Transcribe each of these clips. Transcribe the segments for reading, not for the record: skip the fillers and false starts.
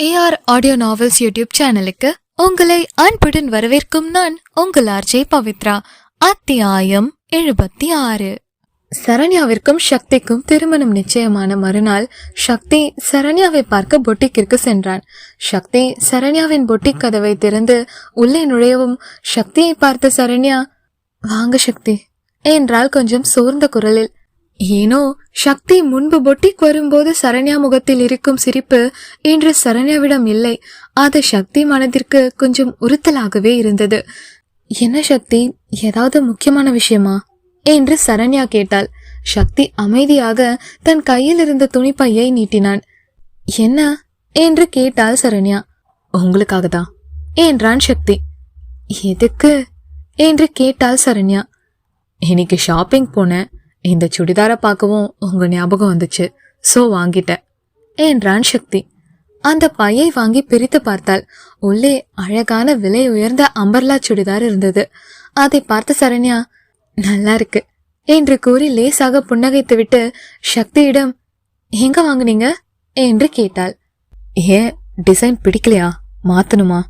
AR audio novels YouTube சேனலுக்கு உங்களை அன்புடன் வரவேற்கும் நான் உங்கள் ஆர்ஜே பவித்ரா. அத்தியாயம் 76. சரண்யாவிற்கும் சக்திக்கும் திருமணம் நிச்சயமான மறுநாள் சக்தி சரண்யாவை பார்க்க பொட்டிக்கிற்கு சென்றான். சக்தி சரண்யாவின் பொட்டிக் கதவை திறந்து உள்ளே நுழையவும் சக்தியை பார்த்த சரண்யா, வாங்க சக்தி என்றால் கொஞ்சம் சோர்ந்த குரலில். ஏனோ சக்தி முன்பு பொட்டிக் வரும்போது சரண்யா முகத்தில் இருக்கும் சிரிப்பு இன்று சரண்யாவிடம் இல்லை. அது சக்தி மனதிற்கு கொஞ்சம் உறுத்தலாகவே இருந்தது. என்ன சக்தி, ஏதாவது முக்கியமான விஷயமா என்று சரண்யா கேட்டாள். சக்தி அமைதியாக தன் கையில் இருந்த துணிப்பையை நீட்டினான். என்ன என்று கேட்டாள் சரண்யா. உங்களுக்காக தான் என்றான் சக்தி. எதுக்கு என்று கேட்டாள் சரண்யா. இன்னைக்கு ஷாப்பிங் போனேன், இந்த சுடிதார பார்க்கவும் உங்க ஞாபகம் வந்துச்சு, சோ வாங்கிட்டேன் என்றான் சக்தி. அந்த பையை வாங்கி பிரித்து பார்த்தாள். உள்ளே அழகான விலை உயர்ந்த அம்பர்லா சுடிதார் இருந்தது. அதை பார்த்த சரண்யா, நல்லா இருக்கு என்று கூறி லேசாக புன்னகைத்து விட்டு சக்தியிடம், எங்க வாங்குனீங்க என்று கேட்டாள். ஏன் டிசைன் பிடிக்கலையா, மாத்தணுமா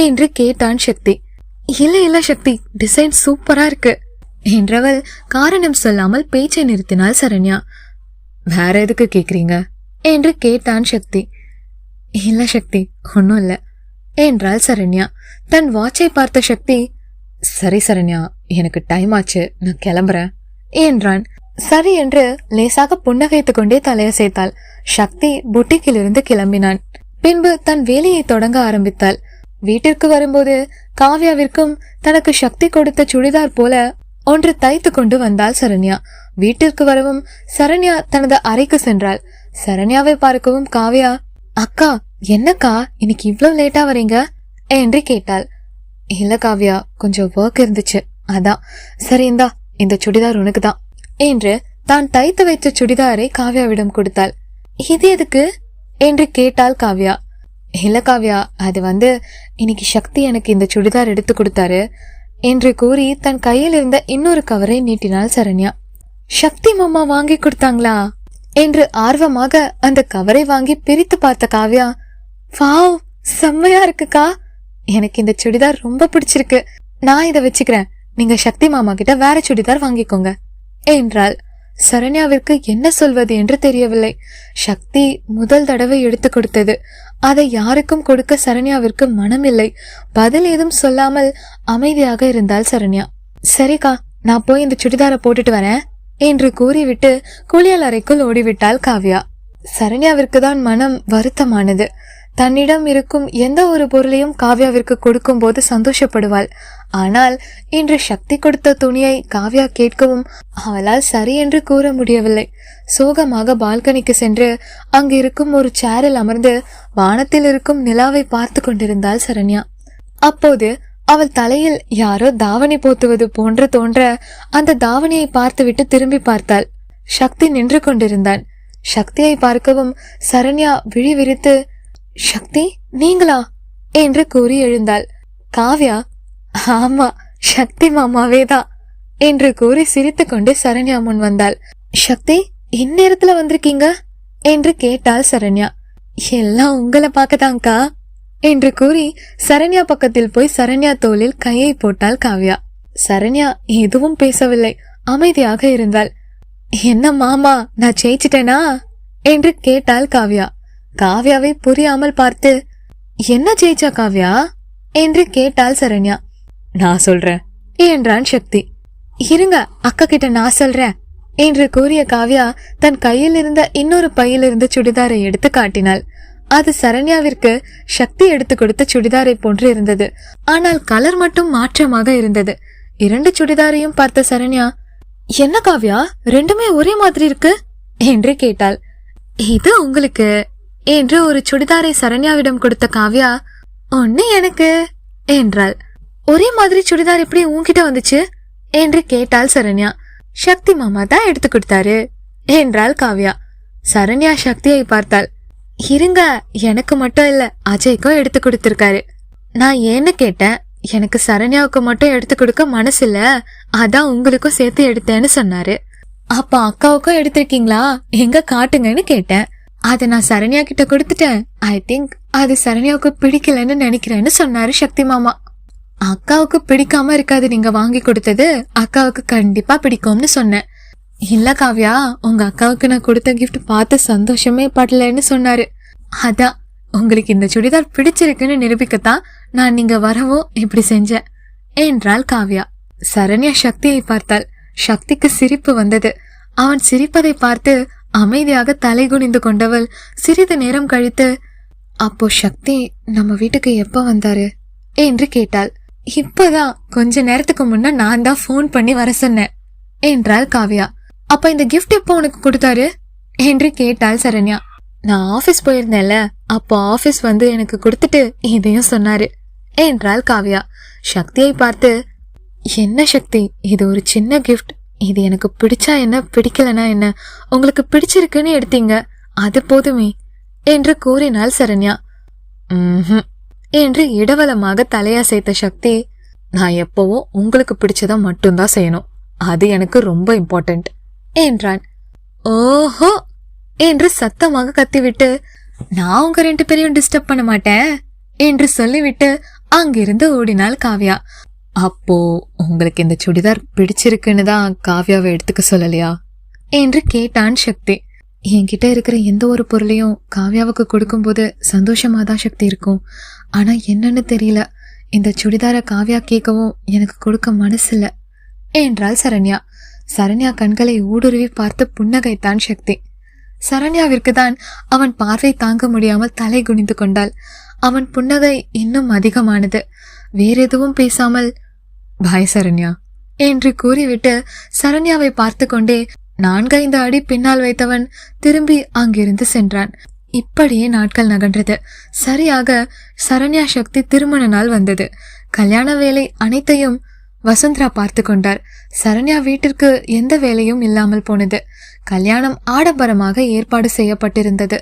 என்று கேட்டான் சக்தி. இல்ல இல்ல சக்தி, டிசைன் சூப்பரா இருக்கு என்றவள் காரணம் சொல்லாமல் பேச்சை நிறுத்தினாள் சரண்யா. வேற எதுக்கு கேக்குறீங்க என்று கேட்டான் சக்தி. இல்ல சக்தி, ஒன்னும் இல்ல என்றாள் சரண்யா. தன் வாட்சை பார்த்த சக்தி, சரி சரண்யா, எனக்கு டைம் ஆச்சு, நான் கிளம்புறேன் என்றான். சரி என்று லேசாக புன்னகைத்து கொண்டே தலையசைத்தாள். சக்தி பொட்டிக்கிலிருந்து கிளம்பினான். பின்பு தன் வேலையை தொடங்க ஆரம்பித்தாள். வீட்டிற்கு வரும்போது காவ்யாவிற்கும் தனக்கு சக்தி கொடுத்த சுடிதார் போல ஒன்று தைத்து கொண்டு வந்தாள் சரண்யா. வீட்டிற்கு வரவும் சரண்யா தனது அறைக்கு சென்றாள். சரண்யாவை பார்க்கவும் காவ்யா, அக்கா என்னக்கா இன்னைக்கு இவ்வளவு லேட்டா வரீங்க என்று கேட்டாள். இல்ல காவ்யா, கொஞ்சம் ஒர்க் இருந்துச்சு, அதான். சரி இந்தா, இந்த சுடிதார் உனக்கு தான் என்று தான் தைத்து வைத்த சுடிதாரை காவ்யாவிடம் கொடுத்தாள். இது எதுக்கு என்று கேட்டாள் காவ்யா. இல்ல காவ்யா, அது இன்னைக்கு சக்தி எனக்கு இந்த சுடிதார் எடுத்து கொடுத்தாரு என்று கூறி தன் கையில் இருந்த இன்னொரு கவரை நீட்டினாள் சரண்யா. சக்தி மாமா வாங்கி கொடுத்தாங்களா என்று ஆர்வமாக அந்த கவரை வாங்கி பிரித்து பார்த்த காவ்யா, வாவ் செம்மையா இருக்குக்கா, எனக்கு இந்த சுடிதார் ரொம்ப பிடிச்சிருக்கு, நான் இதை வச்சுக்கிறேன், நீங்க சக்தி மாமா கிட்ட வேற சுடிதார் வாங்கிக்கோங்க என்றாள். சரண்யாவிற்கு என்ன சொல்வது என்று தெரியவில்லை. சக்தி முதல் தடவை எடுத்து கொடுத்தது, அதை யாருக்கும் கொடுக்க சரண்யாவிற்கு மனமில்லை. பதில் ஏதும் சொல்லாமல் அமைதியாக இருந்தாள் சரண்யா. சரிக்கா, நான் போய் இந்த சுடிதாரை போட்டுட்டு வரேன் என்று கூறிவிட்டு குளியல் அறைக்குள் ஓடிவிட்டாள் காவ்யா. சரண்யாவிற்கு தான் மனம் வருத்தமானது. தன்னிடம் இருக்கும் எந்த ஒரு பொருளையும் காவ்யாவிற்கு கொடுக்கும் போது சந்தோஷப்படுவாள். ஆனால் இன்று சக்தி கொடுத்த துணியை காவ்யா கேட்கவும் அவளால் சரி என்று கூற முடியவில்லை. சோகமாக பால்கனிக்கு சென்று அங்கு இருக்கும் ஒரு சேரில் அமர்ந்து வானத்தில் இருக்கும் நிலாவை பார்த்து கொண்டிருந்தாள் சரண்யா. அப்போது அவள் தலையில் யாரோ தாவணி போத்துவது போன்று தோன்ற அந்த தாவணியை பார்த்துவிட்டு திரும்பி பார்த்தாள். சக்தி நின்று கொண்டிருந்தான். சக்தியை பார்க்கவும் சரண்யா விழி விரித்து, சக்தி நீங்களா என்று கூறி எழுந்தாள். காவ்யா, ஆமா சக்தி மாமாவே தான் என்று கூறி சிரித்து கொண்டு சரண்யா முன் வந்தாள். சக்தி, இந்நேரத்துல வந்திருக்கீங்க என்று கேட்டாள் சரண்யா. எல்லாம் உங்களை பார்க்கதான்கா என்று கூறி சரண்யா பக்கத்தில் போய் சரண்யா தோளில் கையை போட்டாள் காவ்யா. சரண்யா எதுவும் பேசவில்லை, அமைதியாக இருந்தாள். என்ன மாமா, நான் ஜெயிச்சிட்டேனா என்று கேட்டாள் காவ்யா. காவ்யாவை புரியாமல் பார்த்து, என்ன ஜெயிச்சா காவ்யா என்று கேட்டாள் சரண்யா. நான் சொல்றேன் என்றான் சக்தி. இருங்க அக்கா கிட்ட நான் சொல்றேன் என்று கூறிய காவ்யா தன் கையில் இருந்த இன்னொரு பையில் இருந்த சுடிதாரை எடுத்து காட்டினாள். அது சரண்யாவிற்கு சக்தி எடுத்து கொடுத்த சுடிதாரை போன்று இருந்தது. ஆனால் கலர் மட்டும் மாற்றமாக இருந்தது. இரண்டு சுடிதாரையும் பார்த்த சரண்யா, என்ன காவ்யா, ரெண்டுமே ஒரே மாதிரி இருக்கு என்று கேட்டாள். இது உங்களுக்கு என்று ஒரு சுடிதாரை சரண்யாவிடம் கொடுத்த காவ்யா, ஒன்னு எனக்கு என்றாள். ஒரே மாதிரி சுடிதார் எப்படி உன்கிட்ட வந்துச்சு என்று கேட்டாள் சரண்யா. சக்தி மாமா தான் எடுத்து கொடுத்தாரு என்றாள் காவ்யா. சரண்யா சக்தியை பார்த்தாள். இருங்க, எனக்கு மட்டும் இல்ல, அஜய்க்கும் எடுத்து கொடுத்திருக்காரு. நான் ஏன்னு கேட்டேன். எனக்கு சரண்யாவுக்கு மட்டும் எடுத்து கொடுக்க மனசு இல்ல, அதான் உங்களுக்கும் சேர்த்து எடுத்தேன்னு சொன்னாரு. அப்ப அக்காவுக்கும் எடுத்திருக்கீங்களா, எங்க காட்டுங்கன்னு கேட்டேன். அத நான் சரண்யா கிட்ட கொடுத்துட்டேன். ஐ திங்க் அது சரண்யாவுக்கு பிடிக்கலன்னு நினைக்கிறேன்னு சொன்னாரு சக்தி மாமா. அக்காவுக்கு பிடிக்காம இருக்காது நீங்க வாங்கி கொடுத்தது, அக்காவுக்கு கண்டிப்பா பிடிக்கும்னு சொன்னேன். இல்ல காவ்யா, உங்க அக்காவுக்கு நான் கொடுத்த கிஃப்ட் பார்த்து சந்தோஷமே படலன்னு சொன்னாரு. அதான் உங்களுக்கு இந்த சுடிதார் பிடிச்சிருக்குன்னு நிரூபிக்கத்தான் நான் நீங்க வரவும் இப்படி செஞ்சேன் என்றாள் காவ்யா. சரண்யா சக்தியை பார்த்தாள். சக்திக்கு சிரிப்பு வந்தது. அவன் சிரிப்பதை பார்த்து அமைதியாக தலை குனிந்து கொண்டவள் சிறிது நேரம் கழித்து, அப்போ சக்தி நம்ம வீட்டுக்கு எப்ப வந்தாரு என்று கேட்டாள். இப்பதான் கொஞ்ச நேரத்துக்கு முன்ன நான் தான் போன் பண்ணி வர சொன்னேன் என்றாள் காவ்யா. அப்ப இந்த கிஃப்ட் எப்போ உனக்கு கொடுத்தாரு என்று கேட்டாள் சரண்யா. நான் ஆபீஸ் போயிருந்தேன்ல, அப்போ ஆபீஸ் வந்து எனக்கு கொடுத்துட்டு இதையும் சொன்னாரு என்றாள் காவ்யா. சக்தியை பார்த்து, என்ன சக்தி, இது ஒரு சின்ன கிஃப்ட், இது எனக்கு பிடிச்சா என்ன பிடிக்கலனா என்ன, உங்களுக்கு பிடிச்சிருக்குன்னு எடுத்தீங்க, அது போதுமே என்று கூறினாள் சரண்யா. என்று இடவலமாக தலையசைத்த சக்தி, நான் எப்பவும் உங்களுக்கு பிடிச்சத மட்டும்தான் செய்யணும், அது எனக்கு ரொம்ப இம்பார்ட்டன்ட் என்றான். ஓஹோ என்று சத்தமாக கத்திவிட்டு, நான் உங்க 2 பேரையும் டிஸ்டர்ப் பண்ண மாட்டேன் என்று சொல்லிவிட்டு அங்கிருந்து ஓடினாள் காவ்யா. அப்போ உங்களுக்கு இந்த சுடிதார் பிடிச்சிருக்குன்னு தான் காவ்யாவை எடுத்துக்க சொல்லலையா என்று கேட்டான் சக்தி. என்கிட்ட இருக்கிற எந்த ஒரு பொருளையும் காவ்யாவுக்கு கொடுக்கும் போது சந்தோஷமாதான் சக்தி இருக்கும். ஆனா என்னன்னு தெரியல, இந்த சுடிதார காவ்யா கேட்கவும் எனக்கு கொடுக்க மனசில்ல என்றாள் சரண்யா. சரண்யா கண்களை ஊடுருவி பார்த்து புன்னகைத்தான் சக்தி. சரண்யாவிற்கு தான் அவன் பார்வை தாங்க முடியாமல் தலை குனிந்து கொண்டாள். அவன் புன்னகை இன்னும் அதிகமானது. வேறெதுவும் பேசாமல், பாய் சரண்யா என்று கூறிவிட்டு சரண்யாவை பார்த்து கொண்டே 4-5 அடி பின்னால் வைத்தவன் திரும்பி அங்கிருந்து சென்றான். இப்படியே நாட்கள் நகன்றது. சரியாக சரண்யா சக்தி திருமண நாள் வந்தது. கல்யாண வேலை அனைத்தையும் வசுந்தரா பார்த்து கொண்டார். சரண்யா வீட்டிற்கு எந்த வேலையும் இல்லாமல் போனது. கல்யாணம் ஆடம்பரமாக ஏற்பாடு செய்யப்பட்டிருந்தது.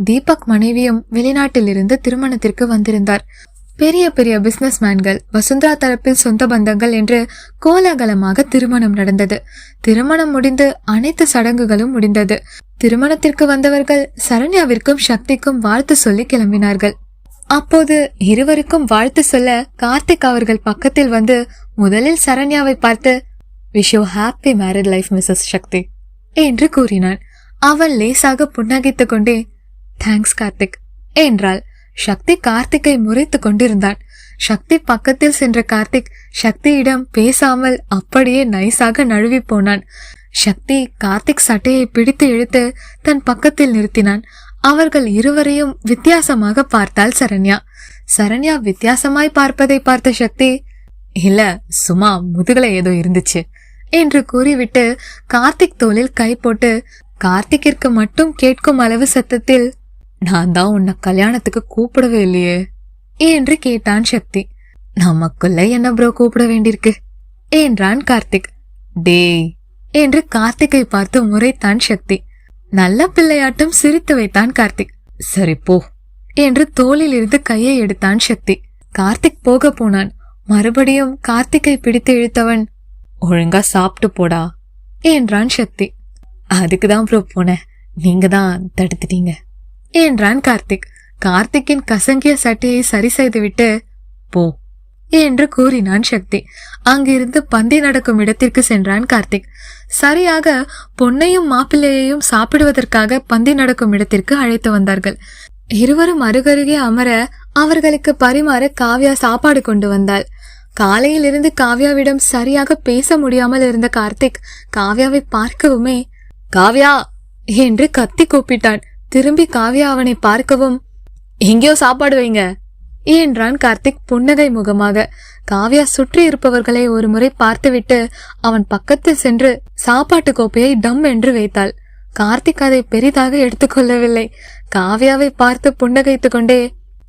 தீபக் மனைவியும் வெளிநாட்டிலிருந்து திருமணத்திற்கு வந்திருந்தார். பெரிய பெரிய பிசினஸ் மேன்கள், வசுந்தரா தரப்பில் சொந்த பந்தங்கள் என்று கோலாகலமாக திருமணம் நடந்தது. திருமணம் முடிந்து அனைத்து சடங்குகளும் முடிந்தது. திருமணத்திற்கு வந்தவர்கள் சரண்யாவிற்கும் சக்திக்கும் வாழ்த்து சொல்லி கிளம்பினார்கள். அப்போது இருவருக்கும் வாழ்த்து சொல்ல கார்த்திக் அவர்கள் பக்கத்தில் வந்து முதலில் சரண்யாவை பார்த்து, wish you happy married life Mrs Sakthi என்று கூறினான். அவள் லேசாக புன்னகைத்துக் கொண்டே தேங்க்ஸ் கார்த்திக் என்றாள். சக்தி கார்த்திக்கை முறைத்து கொண்டிருந்தான். சக்தி பக்கத்தில் சென்ற கார்த்திக் சக்தியிடம் பேசாமல் அப்படியே நைஸாக நழுவி போனான். சக்தி கார்த்திக் சட்டையை பிடித்து இழுத்து தன் பக்கத்தில் நிறுத்தினான். அவர்கள் இருவரையும் வித்தியாசமாக பார்த்தாள் சரண்யா. சரண்யா வித்தியாசமாய் பார்ப்பதை பார்த்த சக்தி, இல்ல சும்மா முதுகலை ஏதோ இருந்துச்சு என்று கூறிவிட்டு கார்த்திக் தோளில் கை போட்டு கார்த்திக்கிற்கு மட்டும் கேட்கும் அளவு சத்தத்தில், நான் தான் உன்னை கல்யாணத்துக்கு கூப்பிடவே இல்லையே என்று கேட்டான் சக்தி. நமக்குள்ள என்ன ப்ரோ கூப்பிட வேண்டியிருக்கு என்றான் கார்த்திக். டேய் என்று கார்த்திகை பார்த்து முறைத்தான் சக்தி. நல்ல பிள்ளையாட்டம் சிரித்து வைத்தான் கார்த்திக். சரி போ என்று தோளில் இருந்து கையை எடுத்தான் சக்தி. கார்த்திக் போக போனான். மறுபடியும் கார்த்திகை பிடித்து இழுத்தவன், ஒழுங்கா சாப்பிட்டு போடா என்றான் சக்தி. அதுக்குதான் ப்ரோ போனேன், நீங்க தான் தடுத்துட்டீங்க என்றான் கார்த்திக். கார்த்திக்கின் கசங்கிய சட்டையை சரி செய்துவிட்டு போ என்று கூறினான் சக்தி. அங்கிருந்து பந்தி நடக்கும் இடத்திற்கு சென்றான் கார்த்திக். சரியாக பொன்னையும் மாப்பிள்ளையையும் சாப்பிடுவதற்காக பந்தி நடக்கும் இடத்திற்கு அழைத்து வந்தார்கள். இருவரும் அருகருகே அமர அவர்களுக்கு பரிமாற காவ்யா சாப்பாடு கொண்டு வந்தாள். காலையில் இருந்து காவ்யாவிடம் சரியாக பேச முடியாமல் இருந்த கார்த்திக் காவ்யாவை பார்க்கவுமே காவ்யா என்று கத்தி கூப்பிட்டான். திரும்பி காவ்யா அவனை பார்க்கவும், எங்கேயோ சாப்பாடு வைங்க என்றான் கார்த்திக் புன்னகை முகமாக. காவ்யா சுற்றி இருப்பவர்களை ஒரு முறை பார்த்துவிட்டு அவன் பக்கத்தில் சென்று சாப்பாட்டு கோப்பையை டம் என்று வைத்தாள். கார்த்திக் அதை பெரிதாக எடுத்துக்கொள்ளவில்லை. காவ்யாவை பார்த்து புன்னகைத்துக் கொண்டே,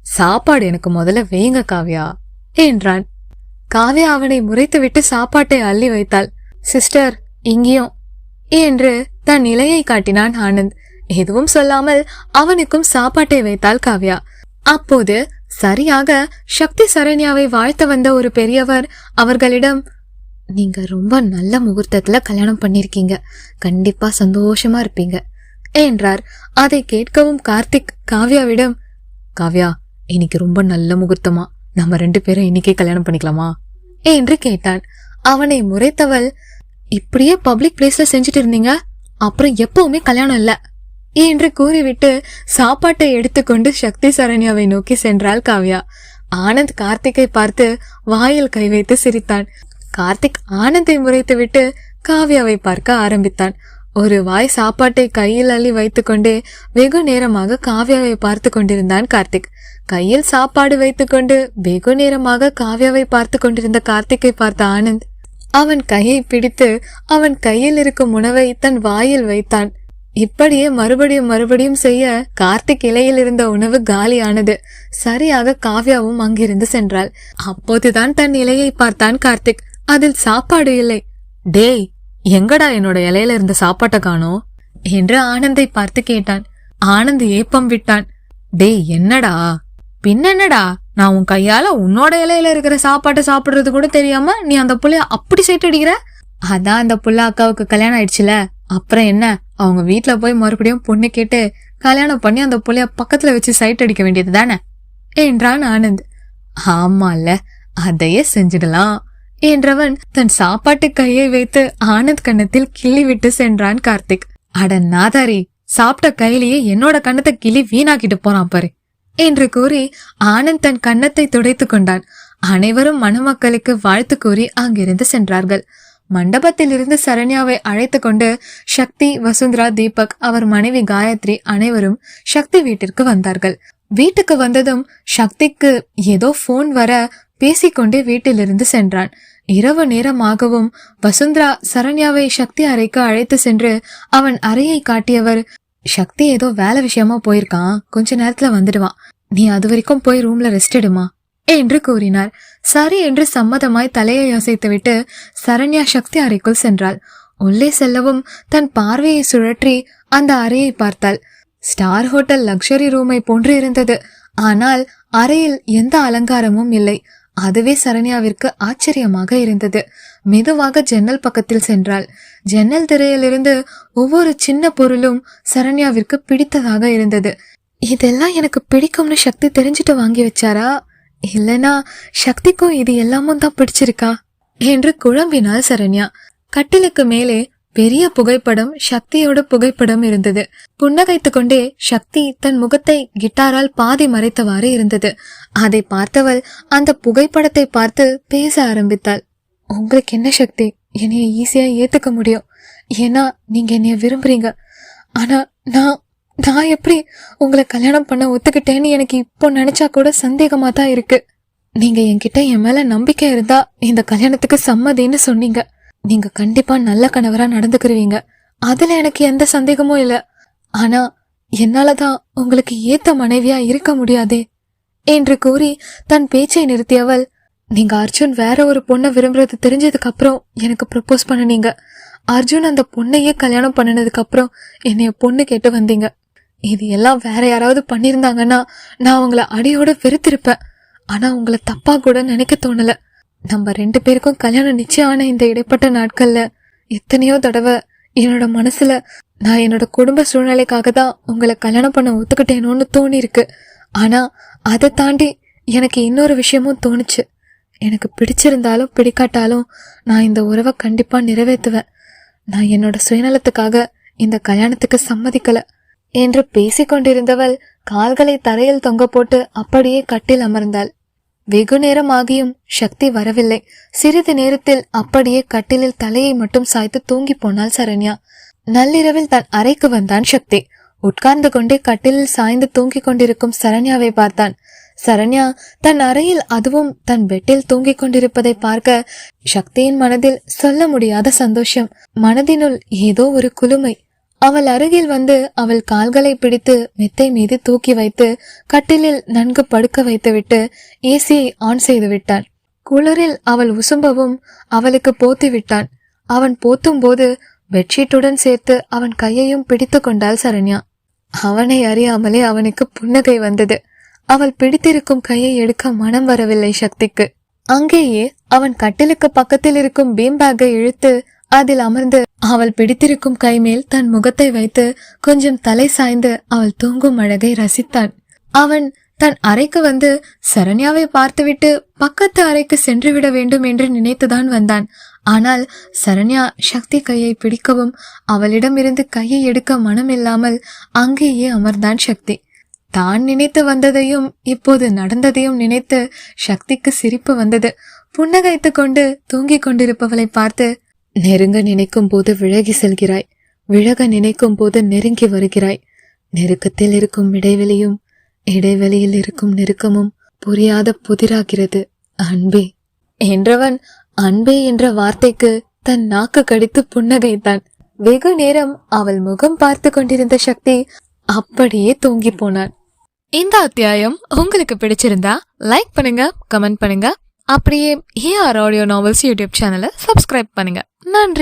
சாப்பாடு எனக்கு முதல்ல வேங்க காவ்யா என்றான். காவ்யா அவனை முறைத்துவிட்டு சாப்பாட்டை அள்ளி வைத்தாள். சிஸ்டர் இங்கேயும் என்று தன் நிலையை காட்டினான் ஆனந்த். எதுவும் சொல்லாமல் அவனுக்கும் சாப்பாட்டை வைத்தாள் காவ்யா. அப்போது சரியாக சக்தி சரண்யாவை வாழ்த்த வந்த ஒரு பெரியவர் அவர்களிடம், நீங்க ரொம்ப நல்ல முகூர்த்தத்துல கல்யாணம் பண்ணிருக்கீங்க, கண்டிப்பா சந்தோஷமா இருப்பீங்க என்றார். அதை கேட்கவும் கார்த்திக் காவ்யாவிடம், காவ்யா, இன்னைக்கு ரொம்ப நல்ல முகூர்த்தமா, நம்ம 2 பேரும் இன்னைக்கே கல்யாணம் பண்ணிக்கலாமா என்று கேட்டான். அவனை முறைத்தவள், இப்படியே பப்ளிக் பிளேஸ்ல செஞ்சுட்டு இருந்தீங்க, அப்புறம் எப்பவுமே கல்யாணம் இல்ல என்று கூறிவிட்டு சாப்பாட்டை எடுத்துக்கொண்டு சக்தி சரண்யாவை நோக்கி சென்றாள் காவ்யா. ஆனந்த் கார்த்திக்கை பார்த்து வாயில் கை வைத்து சிரித்தான். கார்த்திக் ஆனந்தை முறைத்து விட்டு காவ்யாவை பார்க்க ஆரம்பித்தான். ஒரு வாய் சாப்பாட்டை கையில் அள்ளி வைத்துக்கொண்டே வெகு நேரமாக காவ்யாவை பார்த்து கொண்டிருந்தான் கார்த்திக். கையில் சாப்பாடு வைத்துக்கொண்டு வெகு நேரமாக காவ்யாவை பார்த்து கொண்டிருந்த கார்த்திக்கை பார்த்த ஆனந்த் அவன் கையை பிடித்து அவன் கையில் இருக்கும் உணவை தன் வாயில் வைத்தான். இப்படியே மறுபடியும் செய்ய கார்த்திக் இலையில் இருந்த உணவு காலியானது. சரியாக காவ்யாவும் அங்கிருந்து சென்றாள். அப்போதுதான் தன் இலையை பார்த்தான் கார்த்திக். அதில் சாப்பாடு இல்லை. டேய், எங்கடா என்னோட இலையில இருந்த சாப்பாட்டை காணோம் என்று ஆனந்தை பார்த்து கேட்டான். ஆனந்த் ஏப்பம் விட்டான். டேய், என்னடா? பின்னடா, நான் உன் கையால உன்னோட இலையில இருக்கிற சாப்பாட்டை சாப்பிடுறது கூட தெரியாம நீ அந்த புள்ளைய அப்படி சைட் அடிக்கிற? அதான் அந்த புள்ள அக்காவுக்கு கல்யாணம் ஆயிடுச்சுல, அப்புறம் என்ன, அவங்க வீட்டுல போய் மறுபடியும் பொண்ணு கேட்டு கல்யாணம் பண்ணி அந்த புள்ளைய பக்கத்துல வச்சு சைட் அடிக்க வேண்டியது தானே என்றான் ஆனந்த். ஆமால, அதையே செஞ்சிடலாம் என்றவன் தன் சாப்பாட்டு கையை வைத்து ஆனந்த் கன்னத்தில் கிள்ளி விட்டு சென்றான் கார்த்திக். அட நாதாரி, சாப்பிட்ட கையிலேயே என்னோட கன்னத்தை கிள்ளி வீணாக்கிட்டு போறான் பாரு என்று கூறி ஆனந்த் தன் கன்னத்தை துடைத்து கொண்டான். அனைவரும் மணமக்களுக்கு வாழ்த்து கூறி அங்கிருந்து சென்றார்கள். மண்டபத்தில் இருந்து சரண்யாவை அழைத்து கொண்டு சக்தி, வசுந்தரா, தீபக், அவர் மனைவி காயத்ரி அனைவரும் சக்தி வீட்டிற்கு வந்தார்கள். வீட்டுக்கு வந்ததும் சக்திக்கு ஏதோ போன் வர பேசிக்கொண்டே வீட்டிலிருந்து சென்றான். இரவு நேரமாகவும் வசுந்தரா சரண்யாவை சக்தி அறைக்கு அழைத்து சென்று அவன் அறையை காட்டியவர், சக்தி ஏதோ வேலை விஷயமா போயிருக்கான், கொஞ்ச நேரத்துல வந்துடுவான், நீ அது வரைக்கும் போய் ரூம்ல ரெஸ்ட் எடுமா என்று கூறினார். சரி என்று சம்மதமாய் தலையை அசைத்துவிட்டு சரண்யா சக்தி அறைக்குள் சென்றாள். உள்ளே செல்லவும் தன் பார்வையை சுழற்றி அந்த அறையை பார்த்தாள். ஸ்டார் ஹோட்டல் லக்ஸரி ரூமை போன்று இருந்தது. ஆனால் அறையில் எந்த அலங்காரமும் இல்லை. அதுவே சரண்யாவிற்கு ஆச்சரியமாக இருந்தது. மெதுவாக ஜன்னல் பக்கத்தில் சென்றாள். ஜன்னல் திரையிலிருந்து ஒவ்வொரு சின்ன பொருளும் சரண்யாவிற்கு பிடித்ததாக இருந்தது. இதெல்லாம் எனக்கு பிடிக்கும்னு சக்தி தெரிஞ்சுட்டு வாங்கி வச்சாரா, இல்லனா சக்திக்கும் இது எல்லாமும் தான் பிடிச்சிருக்கா என்று குழம்பினாள் சரண்யா. கட்டிலுக்கு மேலே பெரிய புகைப்படம், சக்தியோட புகைப்படம் இருந்தது. புன்னகைத்து கொண்டே சக்தி தன் முகத்தை கிட்டாரால் பாதி மறைத்தவாறு இருந்தது. அதை பார்த்தவள் அந்த புகைப்படத்தை பார்த்து பேச ஆரம்பித்தாள். உங்களுக்கு என்ன சக்தி, என்னைய ஈஸியா ஏத்துக்க முடியும், ஏன்னா நீங்க என்னைய விரும்புறீங்க. ஆனா நான் எப்படி உங்களை கல்யாணம் பண்ண ஒத்துக்கிட்டேன்னு எனக்கு இப்போ நினைச்சா கூட சந்தேகமா தான் இருக்கு. நீங்க என்கிட்ட என் மேல நம்பிக்கை இருந்தா இந்த கல்யாணத்துக்கு சம்மதின்னு சொன்னீங்க. நீங்க கண்டிப்பா நல்ல கணவரா நடந்துக்குருவீங்க, அதுல எனக்கு எந்த சந்தேகமும் இல்ல. ஆனா என்னாலதான் உங்களுக்கு ஏத்த மனைவியா இருக்க முடியாதே என்று கூறி தன் பேச்சை நிறுத்தியவள், நீங்க அர்ஜுன் வேற ஒரு பொண்ணை விரும்புறது தெரிஞ்சதுக்கு அப்புறம் எனக்கு ப்ரப்போஸ் பண்ணனீங்க. அர்ஜுன் அந்த பொண்ணையே கல்யாணம் பண்ணினதுக்கு அப்புறம் என்னைய பொண்ணு கேட்டு வந்தீங்க. இது எல்லாம் வேற யாராவது பண்ணிருந்தாங்கன்னா நான் உங்களை அடியோட வெறுத்திருப்பேன். ஆனா உங்களை தப்பா கூட நினைக்க தோணல. நம்ம 2 பேருக்கும் கல்யாணம் நிச்சயம் ஆன இந்த இடைப்பட்ட நாட்கள்ல எத்தனையோ தடவை என்னோட மனசுல நான் என்னோட குடும்ப சூழ்நிலைக்காக தான் உங்களை கல்யாணம் பண்ண ஒத்துக்கிட்டேனோன்னு தோணி இருக்கு. ஆனா அதை தாண்டி எனக்கு இன்னொரு விஷயமும் தோணுச்சு. எனக்கு பிடிச்சிருந்தாலும் பிடிக்காட்டாலும் நான் இந்த உறவை கண்டிப்பா நிறைவேற்றுவேன். நான் என்னோட சுயநலத்துக்காக இந்த கல்யாணத்துக்கு சம்மதிக்கல என்று பேசிக்கொண்டிருந்தவள் கால்களை தரையில் தொங்க போட்டு அப்படியே கட்டில் அமர்ந்தாள். வெகு நேரம் ஆகியும் சக்தி வரவில்லை. சிறிது நேரத்தில் அப்படியே கட்டிலில் தலையை மட்டும் சாய்த்து தூங்கி போனாள் சரண்யா. நள்ளிரவில் தன் அறைக்கு வந்தான் சக்தி. உட்கார்ந்து கொண்டே கட்டிலில் சாய்ந்து தூங்கிக் கொண்டிருக்கும் சரண்யாவை பார்த்தான். சரண்யா தன் அறையில், அதுவும் தன் பெட்டில் தூங்கிக் கொண்டிருப்பதை பார்க்க சக்தியின் மனதில் சொல்ல முடியாத சந்தோஷம். மனதினுள் ஏதோ ஒரு குளுமை. அவள் அருகில் வந்து அவள் கால்களை பிடித்து மெத்தை மீது தூக்கி வைத்து கட்டிலில் நன்கு படுக்க வைத்துவிட்டு ஏசியை ஆன் செய்து விட்டான். குளிரில் அவள் உசும்பவும் அவளுக்கு போத்தி விட்டான். அவன் போத்தும் போது பெட்ஷீட்டுடன் சேர்த்து அவன் கையையும் பிடித்து கொண்டாள் சரண்யா. அவனை அறியாமலே அவனுக்கு புன்னகை வந்தது. அவள் பிடித்திருக்கும் கையை எடுக்க மனம் வரவில்லை சக்திக்கு. அங்கேயே அவன் கட்டிலுக்கு பக்கத்தில் இருக்கும் பீம் பேக்கை இழுத்து அதில் அமர்ந்து அவள் பிடித்திருக்கும் கைமேல் தன் முகத்தை வைத்து கொஞ்சம் தலை சாய்ந்து அவள் தூங்கும் அழகை ரசித்தான். அவன் தன் அறைக்கு வந்து சரண்யாவை பார்த்துவிட்டு பக்கத்து அறைக்கு சென்று விட வேண்டும் என்று நினைத்துதான் வந்தான். ஆனால் சரண்யா சக்தி கையை பிடிக்கவும் அவளிடமிருந்து கையை எடுக்க மனமில்லாமல் அங்கேயே அமர்ந்தான் சக்தி. தான் நினைத்து வந்ததையும் இப்போது நடந்ததையும் நினைத்து சக்திக்கு சிரிப்பு வந்தது. புன்னகைத்து கொண்டு தூங்கிக் கொண்டிருப்பவளை பார்த்து, நெருங்க நினைக்கும் போது விலகி செல்கிறாய், விலக நினைக்கும் போது நெருங்கி வருகிறாய். நெருக்கத்தில் இருக்கும் இடைவெளியும் இடைவெளியில் இருக்கும் நெருக்கமும் புரியாத புதிராகிறது அன்பே என்றவன் அன்பே என்ற வார்த்தைக்கு தன் நாக்கு கடித்து புன்னகைத்தான். வெகு நேரம் அவள் முகம் பார்த்து கொண்டிருந்த சக்தி அப்படியே தூங்கி போனான். இந்த அத்தியாயம் உங்களுக்கு பிடிச்சிருந்தா லைக் பண்ணுங்க, கமெண்ட் பண்ணுங்க. அப்படியே AR ஆடியோ நாவல்ஸ் யூடியூப் சேனலை சப்ஸ்கிரைப் பண்ணுங்க. நன்றி.